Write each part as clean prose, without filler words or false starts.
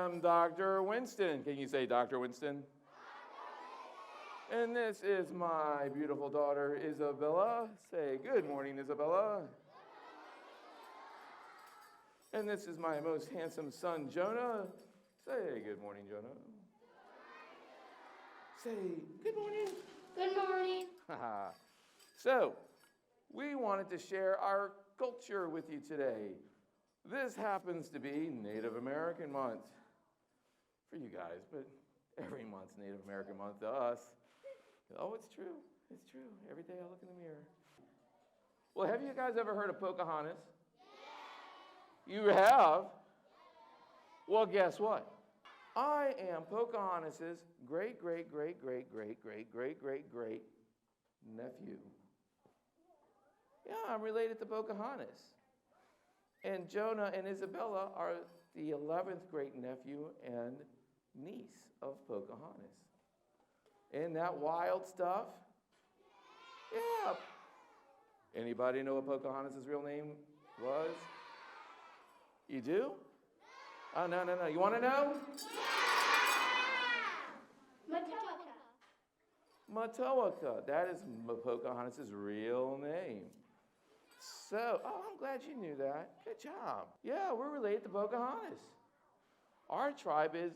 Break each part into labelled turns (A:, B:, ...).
A: am Dr. Winston. Can you say Dr. Winston? And this is my beautiful daughter, Isabella. Say, good morning, Isabella. And this is my most handsome son, Jonah. Say, good morning, Jonah. Say, good morning.
B: Good morning.
A: So, we wanted to share our culture with you today. This happens to be Native American Month for you guys, but every month's Native American Month to us. Oh, it's true. It's true. Every day I look in the mirror. Well, have you guys ever heard of Pocahontas? Yeah. You have? Well, guess what? I am Pocahontas' great nephew. Yeah, I'm related to Pocahontas. And Jonah and Isabella are the 11th great nephew and niece of Pocahontas. Isn't that wild stuff? Yeah. Anybody know what Pocahontas' real name was? You do? Oh, no. You want to know? Matoaka. That is Pocahontas' real name. So, I'm glad you knew that. Good job. Yeah, we're related to Pocahontas. Our tribe is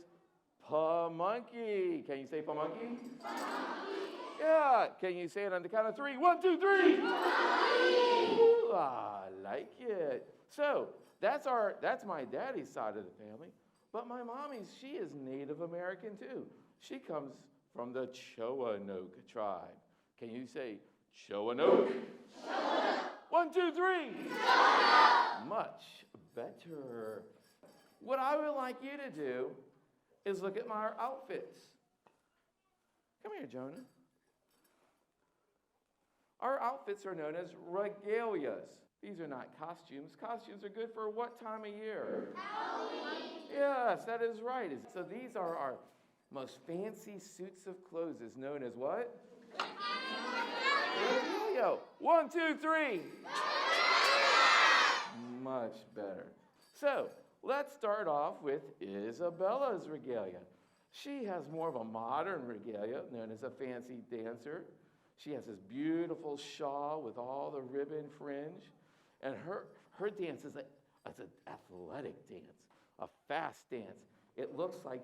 A: Pamunkey. Can you say Pamunkey? Yeah. Can you say it on the count of 3? 1, 2, 3. Ooh, I like it. So, that's my daddy's side of the family. But my mommy's, she is Native American too. She comes from the Chowanoke tribe. Can you say Chowanoke? 1, 2, 3. Much better. What I would like you to do is look at my outfits. Come here, Jonah. Our outfits are known as regalias. These are not costumes. Costumes are good for what time of year? Halloween. Yes, that is right. So these are our most fancy suits of clothes, is known as what? Regalia. 1, 2, 3. Much better. So let's start off with Isabella's regalia. She has more of a modern regalia, known as a fancy dancer. She has this beautiful shawl with all the ribbon fringe. And her dance is an athletic dance, a fast dance. It looks like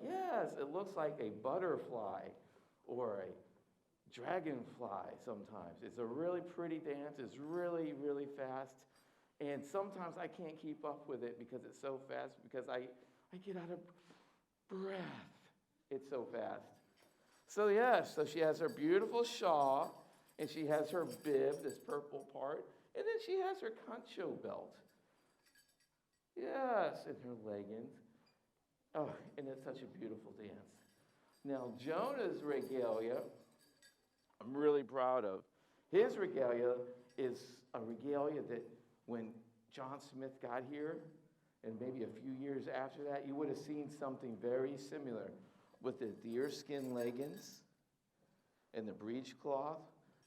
A: a butterfly or a dragonfly sometimes. It's a really pretty dance. It's really, really fast. And sometimes I can't keep up with it because it's so fast because I get out of breath. It's so fast. So so she has her beautiful shawl, and she has her bib, this purple part, and then she has her concho belt. Yes, and her leggings. Oh, and it's such a beautiful dance. Now, Jonah's regalia, I'm really proud of. His regalia is a regalia that when John Smith got here, and maybe a few years after that, you would have seen something very similar with the deerskin leggings and the breechcloth.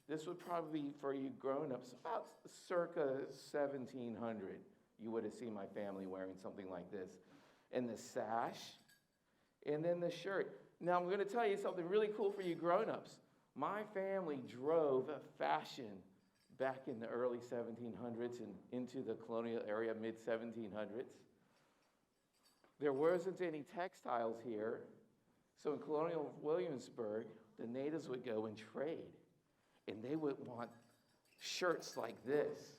A: This would probably be for you grown-ups about circa 1700. You would have seen my family wearing something like this. And the sash, and then the shirt. Now, I'm going to tell you something really cool for you grown-ups. My family drove fashion back in the early 1700s and into the colonial area, mid-1700s. There wasn't any textiles here, so in colonial Williamsburg, the natives would go and trade, and they would want shirts like this.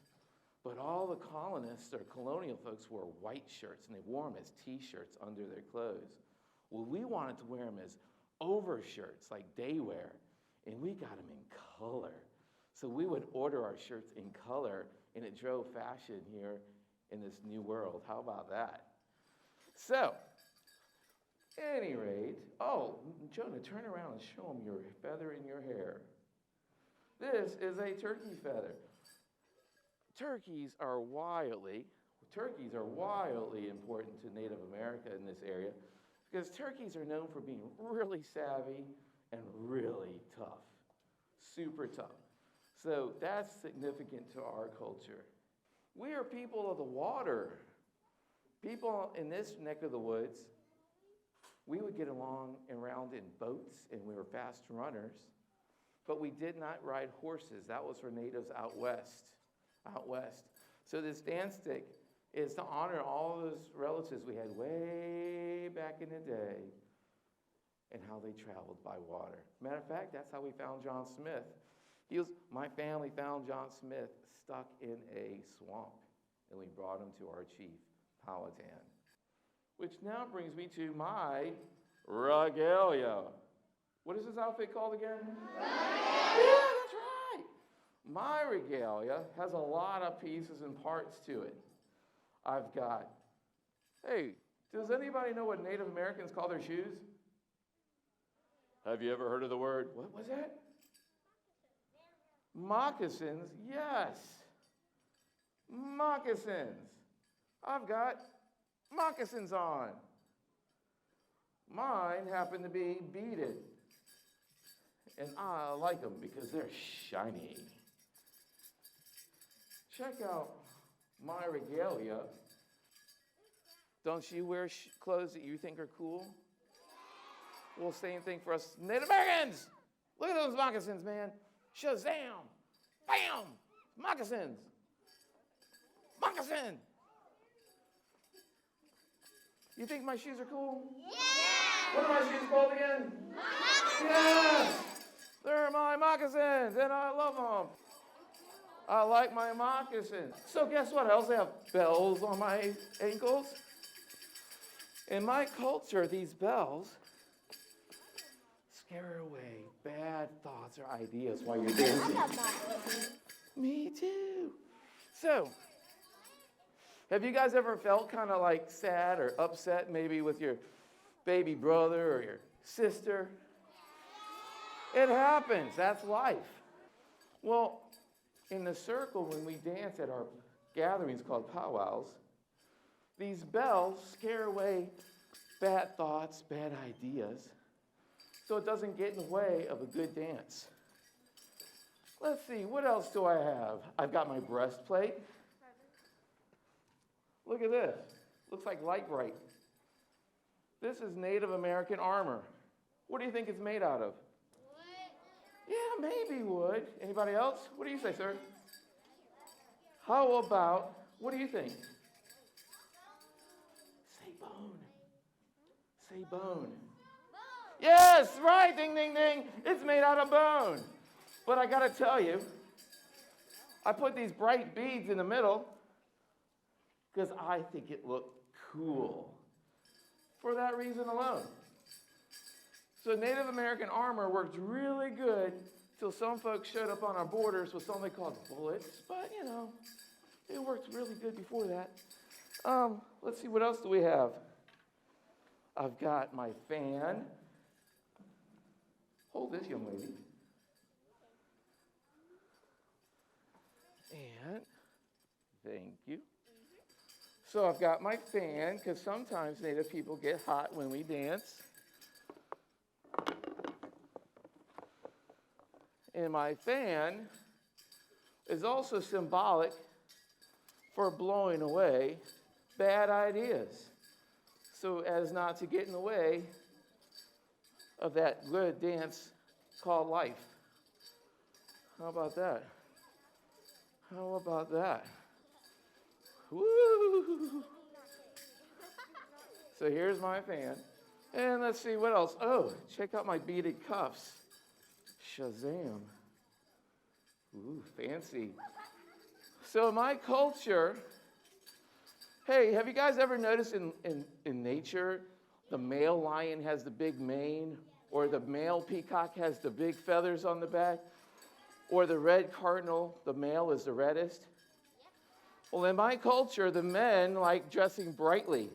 A: But all the colonists or colonial folks wore white shirts, and they wore them as T-shirts under their clothes. Well, we wanted to wear them as overshirts, like day wear, and we got them in color. So we would order our shirts in color, and it drove fashion here in this new world. How about that? So, at any rate, Jonah, turn around and show them your feather in your hair. This is a turkey feather. Turkeys are wildly important to Native America in this area because turkeys are known for being really savvy and really tough, super tough. So that's significant to our culture. We are people of the water. People in this neck of the woods We would get along around in boats, and we were fast runners, but we did not ride horses. That was for natives out west. So this dance stick is to honor all those relatives we had way back in the day and how they traveled by water. Matter of fact, that's how we found John Smith. My family found John Smith stuck in a swamp, and we brought him to our chief, Powhatan. Which now brings me to my regalia. What is this outfit called again? Regalia. Yeah, that's right. My regalia has a lot of pieces and parts to it. I've got, hey, does anybody know what Native Americans call their shoes? Have you ever heard of the word, what was that? Moccasins, yes. Moccasins. I've got moccasins on. Mine happen to be beaded. And I like them because they're shiny. Check out my regalia. Don't you wear clothes that you think are cool? Well, same thing for us Native Americans. Look at those moccasins, man. Shazam. Bam. Moccasins. Moccasin. You think my shoes are cool? Yeah. What are my shoes called again? Moccasins. Yes. They're my moccasins, and I love them. I like my moccasins. So guess what? I also have bells on my ankles. In my culture, these bells scare away bad thoughts or ideas while you're dancing. Me too. So, have you guys ever felt kind of like sad or upset maybe with your baby brother or your sister? It happens. That's life. Well, in the circle when we dance at our gatherings called powwows, these bells scare away bad thoughts, bad ideas, so it doesn't get in the way of a good dance. Let's see, what else do I have? I've got my breastplate. Look at this. Looks like light bright. This is Native American armor. What do you think it's made out of? Wood. Yeah, maybe wood. Anybody else? What do you say, sir? How about, what do you think? Say bone. Say bone. Yes, right, ding, ding, ding. It's made out of bone. But I got to tell you, I put these bright beads in the middle because I think it looked cool. For that reason alone. So Native American armor worked really good till some folks showed up on our borders with something called bullets. But, you know, it worked really good before that. Let's see, what else do we have? I've got my fan. Hold this, young lady. And thank you. So I've got my fan, because sometimes Native people get hot when we dance. And my fan is also symbolic for blowing away bad ideas, so as not to get in the way of that good dance called life. How about that? How about that? Woo! So here's my fan. And let's see what else. Oh, check out my beaded cuffs. Shazam. Ooh, fancy. So my culture, hey, have you guys ever noticed in nature, the male lion has the big mane, or the male peacock has the big feathers on the back, or the red cardinal, the male is the reddest? Well, in my culture, the men like dressing brightly.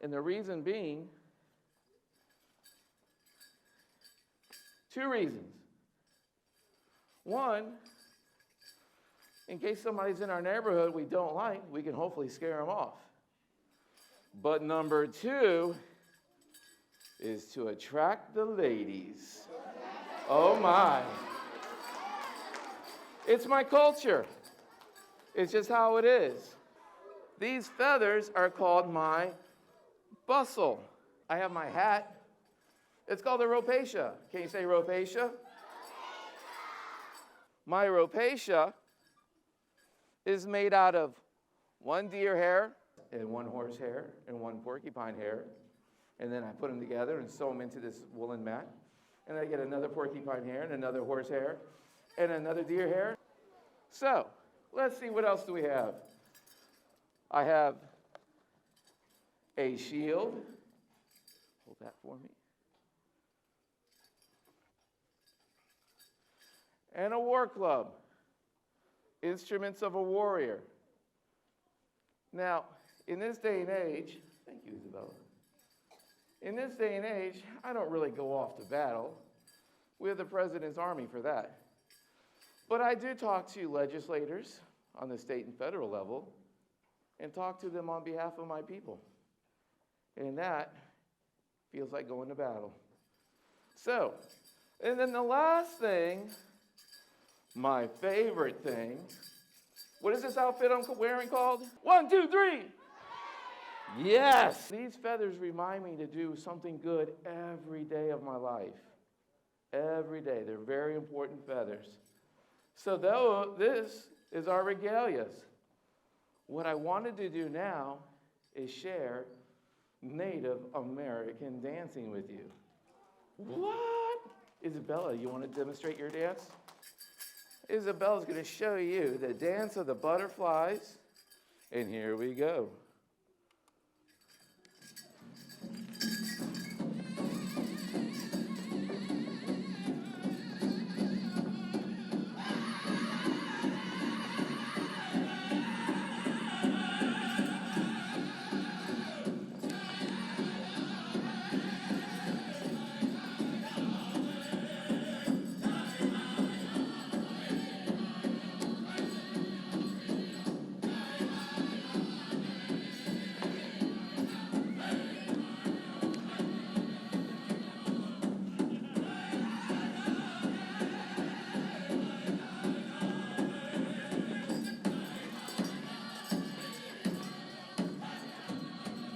A: And the reason being, two reasons. One, in case somebody's in our neighborhood we don't like, we can hopefully scare them off. But number two is to attract the ladies. Oh my. It's my culture. It's just how it is. These feathers are called my bustle. I have my hat. It's called a ropacia. Can you say ropacia? My ropacia is made out of one deer hair and one horse hair and one porcupine hair. And then I put them together and sew them into this woolen mat. And I get another porcupine hair and another horse hair and another deer hair. So, let's see, what else do we have? I have a shield. Hold that for me. And a war club. Instruments of a warrior. Now, in this day and age, thank you, Isabella. In this day and age, I don't really go off to battle. We have the President's Army for that. But I do talk to legislators on the state and federal level and talk to them on behalf of my people. And that feels like going to battle. So, and then the last thing, my favorite thing, what is this outfit I'm wearing called? 1, 2, 3. Yes! These feathers remind me to do something good every day of my life. Every day. They're very important feathers. So this is our regalias. What I wanted to do now is share Native American dancing with you. What? Isabella, you want to demonstrate your dance? Isabella's going to show you the dance of the butterflies. And here we go.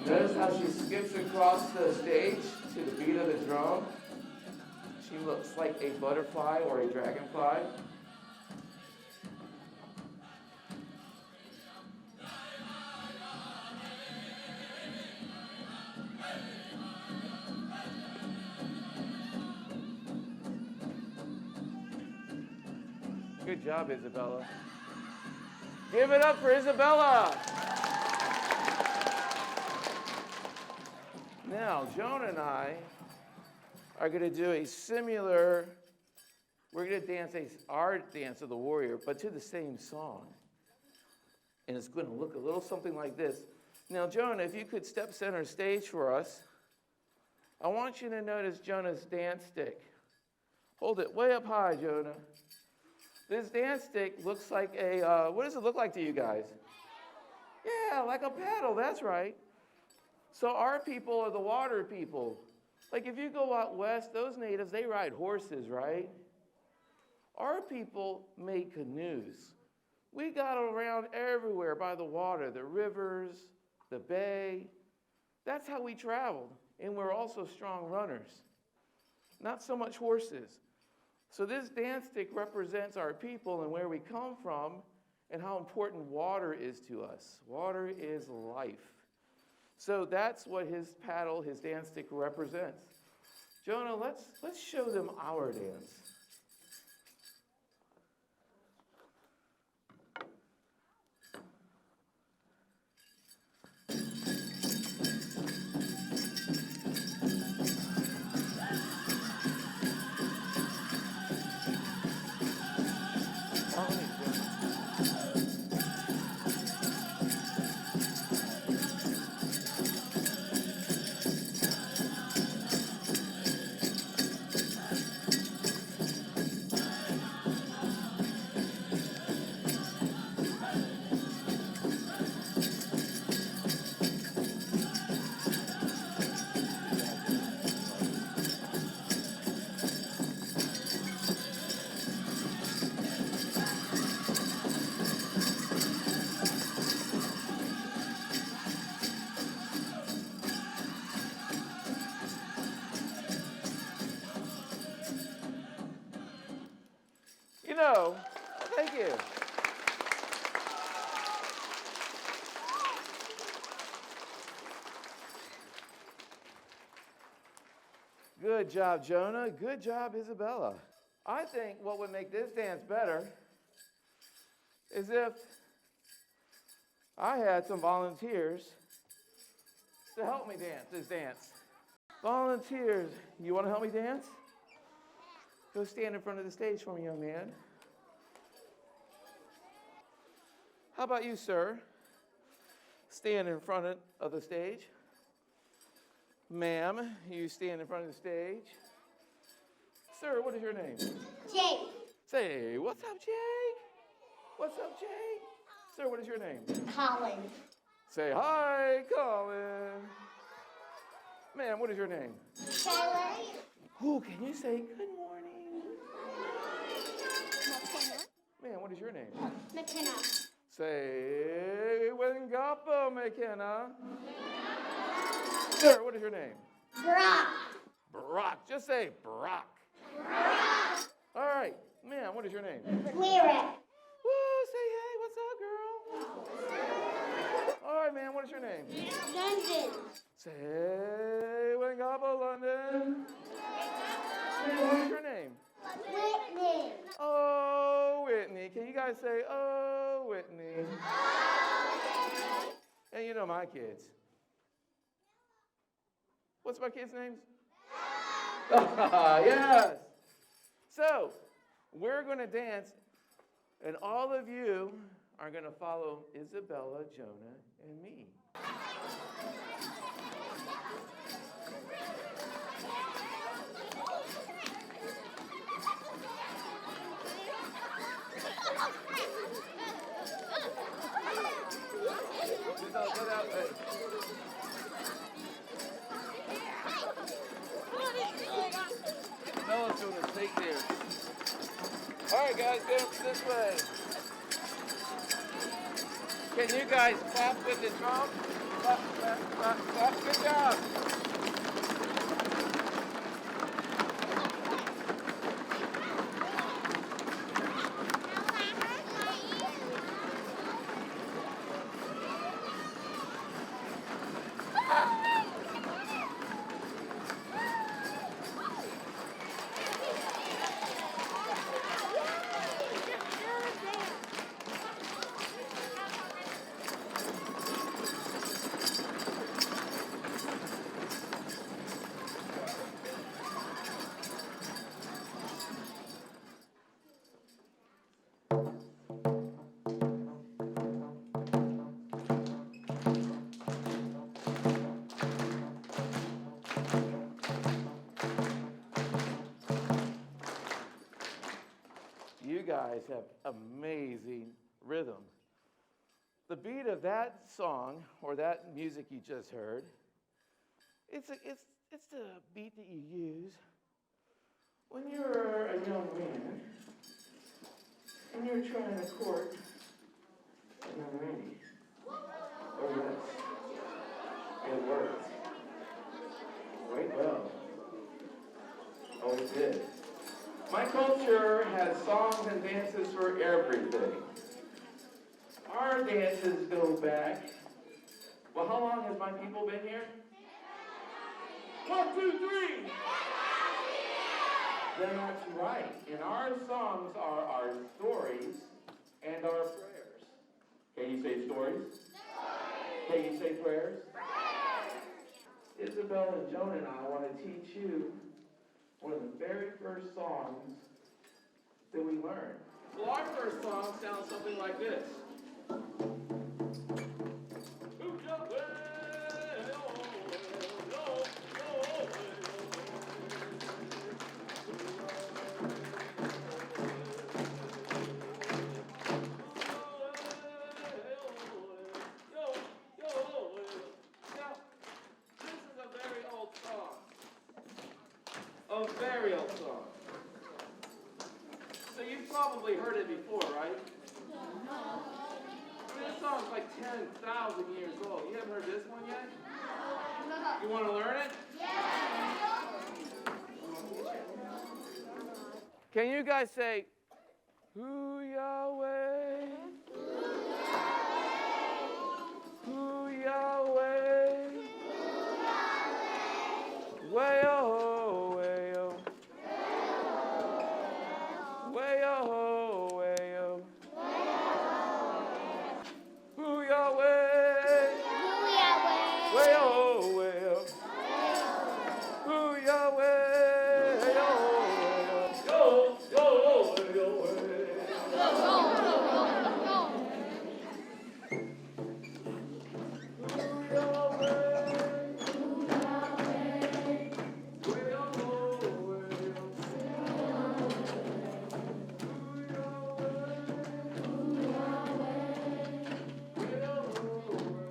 A: Notice how she skips across the stage to the beat of the drum. She looks like a butterfly or a dragonfly. Good job, Isabella. Give it up for Isabella. Now, Jonah and I are going to do a similar, we're going to dance our dance of the warrior, but to the same song. And it's going to look a little something like this. Now, Jonah, if you could step center stage for us, I want you to notice Jonah's dance stick. Hold it way up high, Jonah. This dance stick looks like a, what does it look like to you guys? Yeah, like a paddle, that's right. So our people are the water people. Like if you go out west, those natives, they ride horses, right? Our people made canoes. We got around everywhere by the water, the rivers, the bay. That's how we traveled. And we're also strong runners. Not so much horses. So this dance stick represents our people and where we come from and how important water is to us. Water is life. So that's what his paddle, his dance stick represents. Jonah, let's show them our dance. know. Thank you. Good job, Jonah. Good job, Isabella. I think what would make this dance better is if I had some volunteers to help me dance this dance. Volunteers, you want to help me dance? Go stand in front of the stage for me, young man. How about you, sir? Stand in front of the stage. Ma'am, you stand in front of the stage. Sir, what is your name?
B: Jake.
A: Say, what's up, Jake? What's up, Jake? Sir, what is your name?
B: Colin.
A: Say, hi, Colin. Ma'am, what is your name?
B: Taylor.
A: Who can you say good morning?
B: McKenna.
A: Ma'am, what is your name?
B: McKenna.
A: Say, Wengapo, McKenna. Sir, what is your name?
B: Brock.
A: Brock. Just say Brock.
B: Brock.
A: All right. Ma'am, what is your name?
B: Lyric.
A: Woo, say hey, what's up, girl? All right, man, what is your name?
B: London.
A: Say hey, Wengapo, London. Ma'am, what is your name?
B: Whitney.
A: Oh, Whitney. Can you guys say, oh, Whitney? And you know my kids. What's my kids' names? Yes. So, we're going to dance, and all of you are going to follow Isabella, Jonah, and me. Bella's going to take there. All right, guys, go this way. Can you guys clap with the drum? Clap, clap, clap, clap. Good job. You guys have amazing rhythm. The beat of that song or that music you just heard, it's the beat that you use when you're a young man and you're trying to court a young lady. Oh yes, it worked. Quite well. Oh, it did. My culture has songs and dances for everything. Our dances go back. Well, how long has my people been here? 1, 2, 3. Then that's right. And our songs are our stories and our prayers. Can you say stories? Can you say prayers? Isabella and Jonah and I want to teach you one of the very first songs that we learned. Well, our first song sounds something like this. A very old song. So you've probably heard it before, right? I mean, this song's like 10,000 years old. You haven't heard this one yet? You want to learn it? Can you guys say, Who Yahweh? Who Yahweh? Way-oh, way-oh. Way-oh, way-oh. Who Yahweh? Way-oh, way-oh. Who Yahweh? Way-oh, way-oh. Yo, way-oh, way-oh.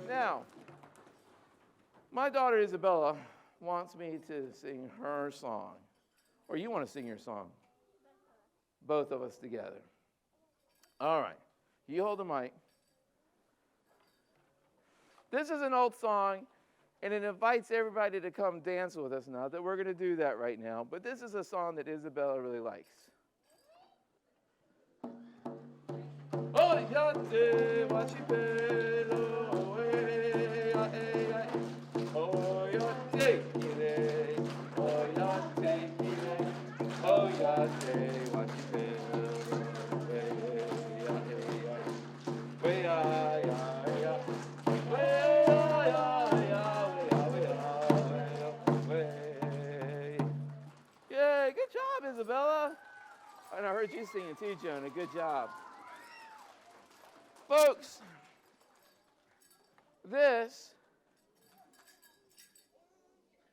A: Now, my daughter Isabella wants me to sing her song. Or you want to sing your song? Both of us together. All right. You hold the mic. This is an old song, and it invites everybody to come dance with us now. That we're going to do that right now. But this is a song that Isabella really likes. Oh, yate, wachipelo, eh, eh, eh. Oh, yate, ire. Oh, yate, ire. Oh, yate, wachipelo, eh, eh, eh. Yay, good job, Isabella. And I heard you singing too, Jonah. Good job. Folks, this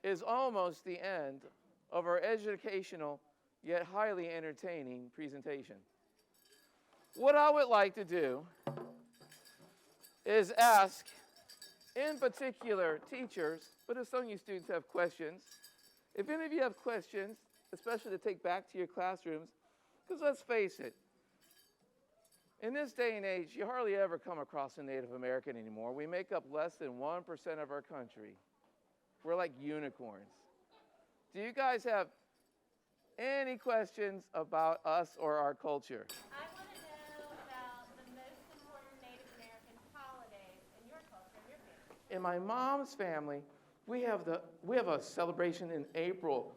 A: is almost the end of our educational yet highly entertaining presentation. What I would like to do is ask, in particular, teachers, but if some of you students have questions, if any of you have questions, especially to take back to your classrooms, because let's face it, in this day and age, you hardly ever come across a Native American anymore. We make up less than 1% of our country. We're like unicorns. Do you guys have any questions about us or our culture?
C: I want to know about the most important Native American holidays in your culture, in your family.
A: In my mom's family, we have a celebration in April.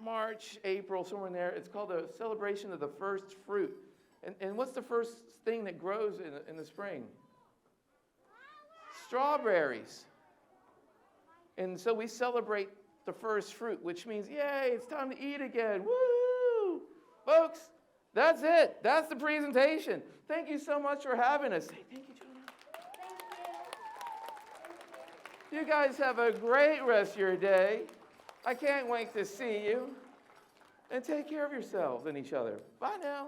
A: March, April, somewhere in there. It's called the celebration of the first fruit. And what's the first thing that grows in the spring? Strawberries. And so we celebrate the first fruit, which means, yay, it's time to eat again. Woo! Folks, that's it. That's the presentation. Thank you so much for having us. Say thank you, Jonah.
B: Thank you.
A: You guys have a great rest of your day. I can't wait to see you. And take care of yourselves and each other. Bye now.